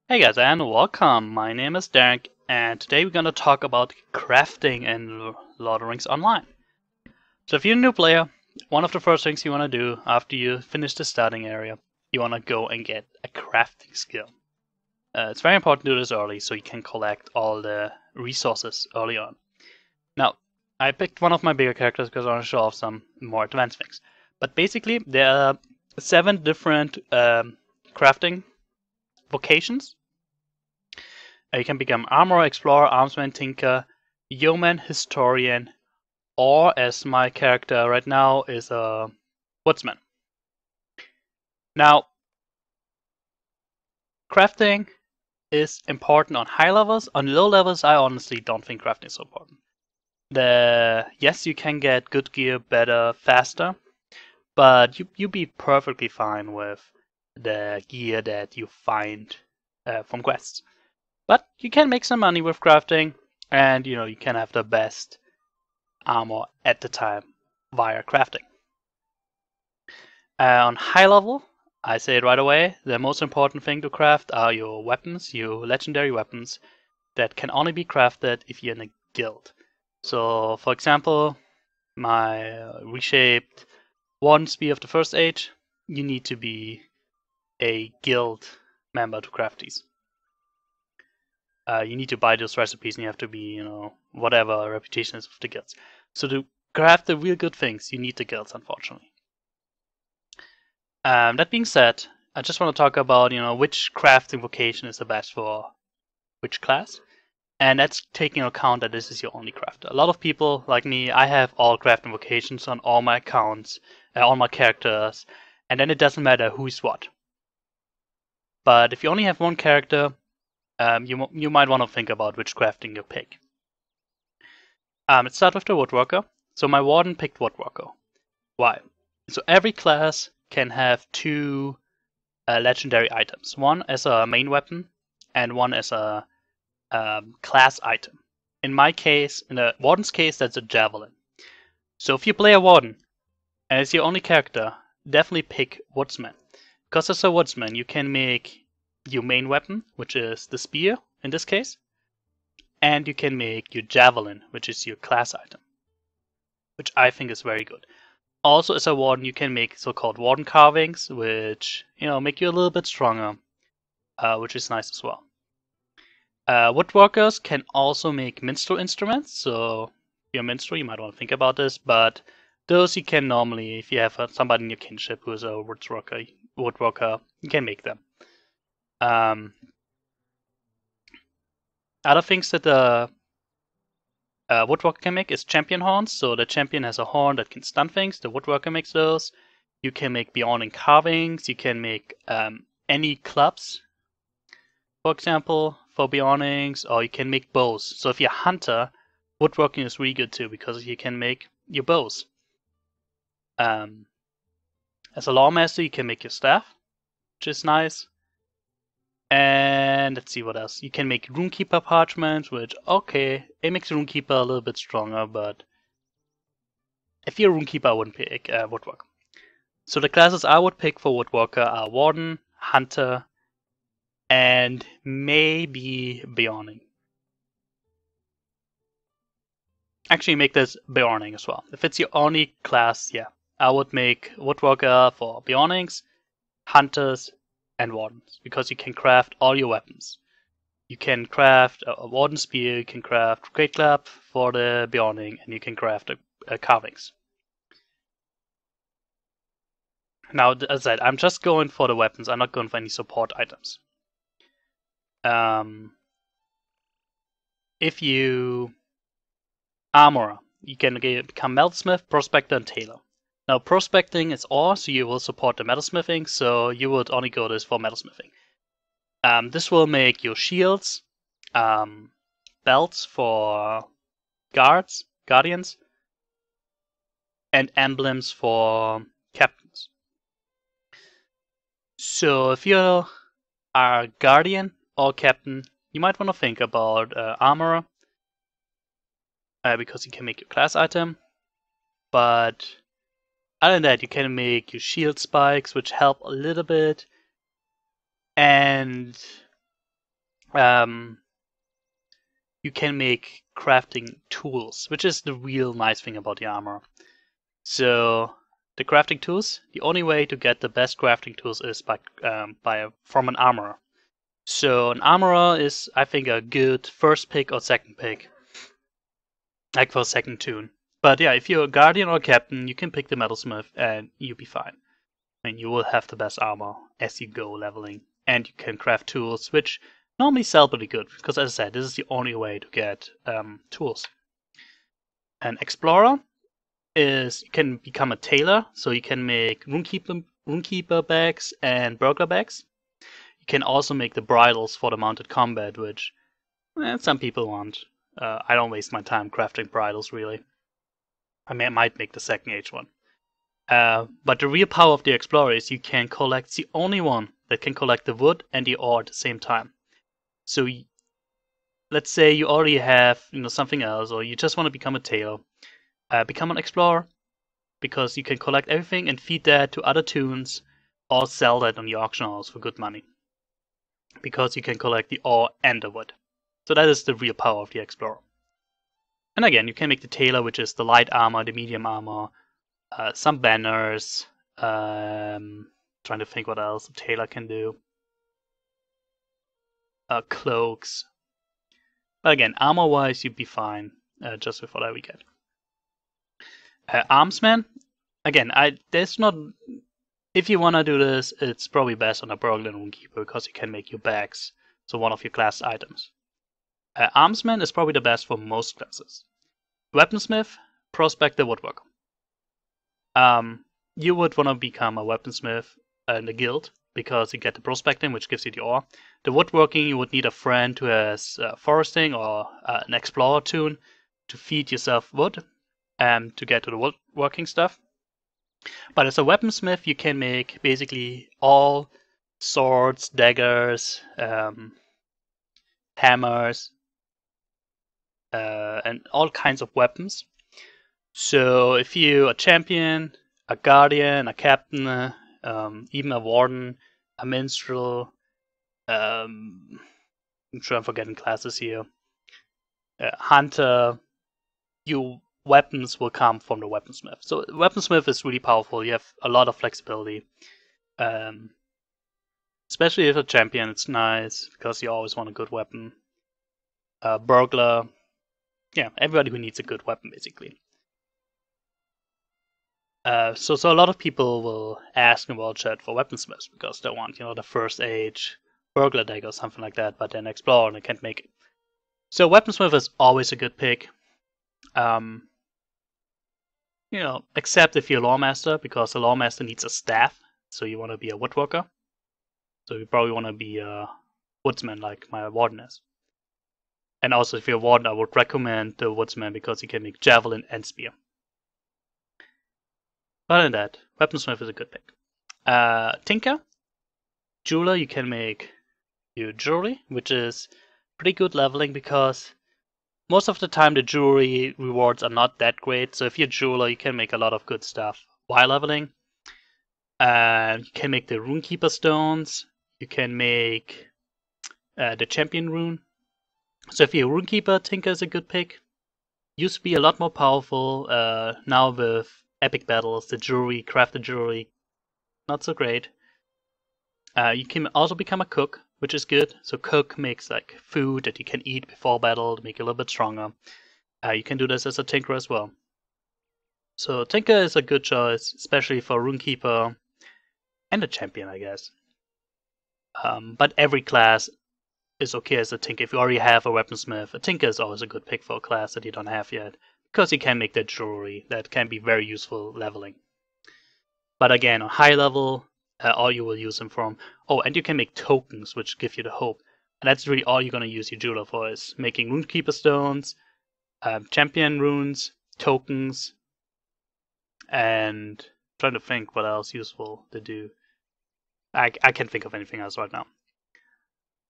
Hey guys, and welcome. My name is Darenk, and today we're gonna talk about crafting in Lord of the Rings Online. So if you're a new player, one of the first things you wanna do after you finish the starting area, you wanna go and get a crafting skill. It's very important to do this early so you can collect all the resources early on. Now, I picked one of my bigger characters because I want to show off some more advanced things. But basically, there are 7 different crafting vocations. You can become armorer, explorer, armsman, tinker, yeoman, historian, or as my character right now is a woodsman. Now, crafting is important on high levels. On low levels, I honestly don't think crafting is so important. Yes, you can get good gear better, faster, but you be perfectly fine with the gear that you find from quests. But you can make some money with crafting, and you can have the best armor at the time via crafting. On high level, I say it right away, the most important thing to craft are your weapons, your legendary weapons that can only be crafted if you're in a guild. So, for example, my reshaped Warden Spear of the First Age, you need to be a guild member to craft these. You need to buy those recipes and you have to be, whatever reputation is with the guilds. So to craft the real good things, you need the guilds, unfortunately. That being said, I just want to talk about, which crafting vocation is the best for which class. And that's taking into account that this is your only crafter. A lot of people, like me, I have all crafting vocations on all my accounts, all my characters, and then it doesn't matter who's what. But if you only have one character, you might want to think about which crafting you pick. Let's start with the woodworker. So my warden picked woodworker. Why? So every class can have 2 legendary items. One as a main weapon, and one as a class item. In my case, in the warden's case, that's a javelin. So if you play a warden and it's your only character, definitely pick woodsman. Because as a woodsman, you can make your main weapon, which is the spear in this case, and you can make your javelin, which is your class item, which I think is very good. Also, as a warden, you can make so-called warden carvings, which make you a little bit stronger, which is nice as well. Woodworkers can also make minstrel instruments, so if you're a minstrel, you might want to think about this, but those you can normally, if you have somebody in your kinship who is a woodworker, you can make them. Other things that the woodworker can make is champion horns, so the champion has a horn that can stun things, the woodworker makes those. You can make beyonding carvings, you can make any clubs, for example, for beyondings, or you can make bows. So if you're a hunter, woodworking is really good too, because you can make your bows. As a lawmaster, you can make your staff, which is nice. And let's see what else. You can make Runekeeper parchments, which, okay, it makes Runekeeper a little bit stronger, but if you're a Runekeeper, I wouldn't pick Woodworker. So the classes I would pick for Woodworker are Warden, Hunter, and maybe Beyonding. Actually, make this Beyonding as well. If it's your only class, yeah, I would make Woodworker for Beyondings, Hunters, and Wardens, because you can craft all your weapons. You can craft a Warden Spear, you can craft Great Club for the Beyonding, and you can craft carvings. Now, as I said, I'm just going for the weapons, I'm not going for any support items. If you armorer, you can become metalsmith, prospector, and tailor. Now, prospecting is ore, so you will support the metalsmithing, so you would only go this for metalsmithing. This will make your shields, belts for guardians, and emblems for captains. So if you are a guardian or captain, you might want to think about armorer, because you can make your class item. But other than that, you can make your shield spikes, which help a little bit. And Um, you can make crafting tools, which is the real nice thing about the armor. So the crafting tools, the only way to get the best crafting tools is from an armorer. So an armorer is, I think, a good first pick or second pick, like for a second toon. But yeah, if you're a guardian or a captain, you can pick the metalsmith and you'll be fine. I mean, you will have the best armor as you go leveling, and you can craft tools, which normally sell pretty good, because as I said, this is the only way to get tools. An explorer is, you can become a tailor, so you can make runekeeper bags and burglar bags. You can also make the bridles for the mounted combat, which some people want. I don't waste my time crafting bridles, really. I might make the second age one. But the real power of the explorer is you can collect, it's the only one that can collect the wood and the ore at the same time. So let's say you already have something else, or you just want to become a tailor. Become an explorer, because you can collect everything and feed that to other toons, or sell that on the auction house for good money. Because you can collect the ore and the wood. So that is the real power of the explorer. And again, you can make the tailor, which is the light armor, the medium armor, some banners. Trying to think what else a tailor can do. Cloaks. But again, armor-wise, you'd be fine just with what I would get. Armsman. Again, there's not. If you want to do this, it's probably best on a burglar and runekeeper, because you can make your bags, so one of your class items. Armsman is probably the best for most classes. Weaponsmith, prospector, woodworker. You would want to become a weaponsmith in the guild, because you get the prospecting, which gives you the ore. The woodworking, you would need a friend who has foresting or an explorer toon to feed yourself wood to get to the woodworking stuff. But as a weaponsmith, you can make basically all swords, daggers, hammers, and all kinds of weapons. So if you're a champion, a guardian, a captain, even a warden, a minstrel, I'm sure I'm forgetting classes here, hunter, your weapons will come from the weaponsmith. So weaponsmith is really powerful. You have a lot of flexibility. Especially if a champion, it's nice, because you always want a good weapon. Burglar, yeah, everybody who needs a good weapon, basically. So a lot of people will ask in World Chat for weaponsmiths, because they want, the first age burglar dagger or something like that, but then explore and they can't make it. So weaponsmith is always a good pick. Except if you're a lawmaster, because a lawmaster needs a staff, so you want to be a woodworker. So you probably want to be a woodsman, like my warden is. And also, if you're a warden, I would recommend the woodsman, because he can make javelin and spear. Other than that, weaponsmith is a good pick. Tinker, jeweler, you can make your jewelry, which is pretty good leveling, because most of the time the jewelry rewards are not that great. So if you're a jeweler, you can make a lot of good stuff while leveling. You can make the runekeeper stones. You can make the champion rune. So if you're a runekeeper, Tinker is a good pick. Used to be a lot more powerful. Now with epic battles, the jewelry, crafted jewelry, not so great. You can also become a cook, which is good. So cook makes like food that you can eat before battle to make you a little bit stronger. You can do this as a tinker as well. So tinker is a good choice, especially for runekeeper and a champion, I guess. But every class is okay as a tinker. If you already have a weaponsmith, a tinker is always a good pick for a class that you don't have yet, because you can make that jewelry that can be very useful leveling. But again, on high level, all you will use them from. Oh, and you can make tokens, which give you the hope. And that's really all you're going to use your jeweler for, is making runekeeper stones, champion runes, tokens, and I'm trying to think what else useful to do. I can't think of anything else right now.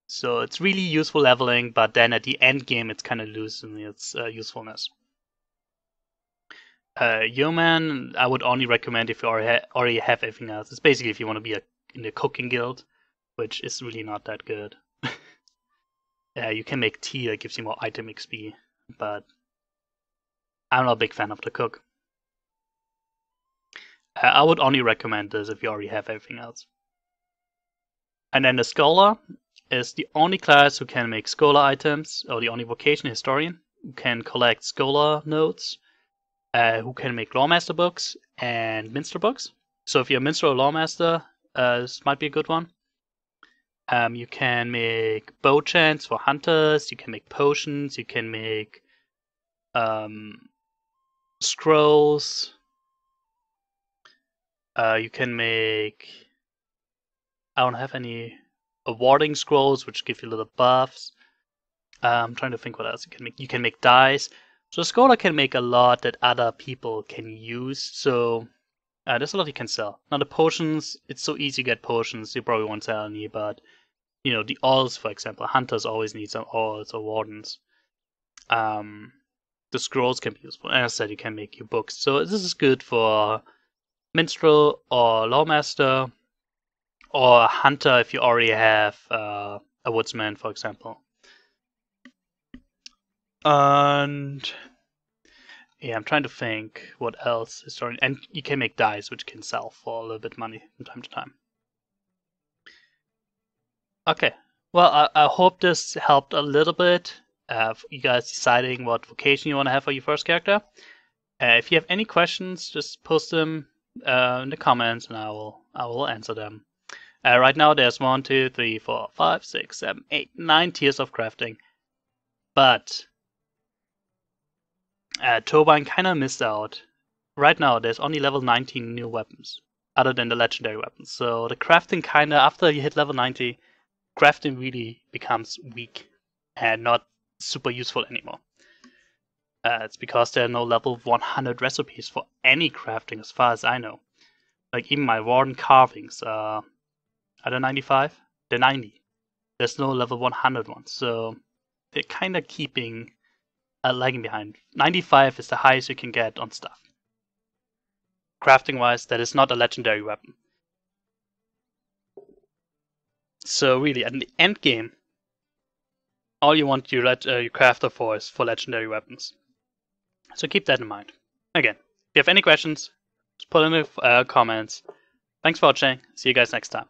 So it's really useful leveling, but then at the end game, it's kind of losing its usefulness. Yeoman, I would only recommend if you already have everything else. It's basically if you want to be in the cooking guild, which is really not that good. You can make tea that gives you more item XP, but I'm not a big fan of the cook. I would only recommend this if you already have everything else. And then the scholar is the only class who can make scholar items, or the only vocation historian who can collect scholar notes, who can make lawmaster books and minstrel books. So if you're a minstrel or lawmaster, this might be a good one. You can make bow chants for hunters, you can make potions, you can make scrolls, you can make... I don't have any awarding scrolls, which give you little buffs. I'm trying to think what else you can make. You can make dice. So a scholar can make a lot that other people can use. So there's a lot you can sell. Now the potions, it's so easy to get potions. You probably won't sell any, but you know, the alls, for example, hunters always need some alls or wardens. The scrolls can be useful. As I said, you can make your books. So this is good for minstrel or lawmaster, or a hunter if you already have a woodsman, for example. And yeah, I'm trying to think what else historian. And you can make dice, which can sell for a little bit of money from time to time. Okay, well, I hope this helped a little bit. You guys deciding what vocation you want to have for your first character. If you have any questions, just post them in the comments, and I will answer them. Right now, there's 1, 2, 3, 4, 5, 6, 7, 8, 9 tiers of crafting, but Turbine kind of missed out. Right now, there's only level 19 new weapons, other than the legendary weapons. So the crafting kind of, after you hit level 90, crafting really becomes weak and not super useful anymore. It's because there are no level 100 recipes for any crafting as far as I know. Like even my warden carvings are they 95? They're 90. There's no level 100 ones, so they're kind of keeping lagging behind. 95 is the highest you can get on stuff. Crafting wise, that is not a legendary weapon. So really, at the end game, all you want your crafter for is for legendary weapons. So keep that in mind. Again, if you have any questions, just put in the comments. Thanks for watching. See you guys next time.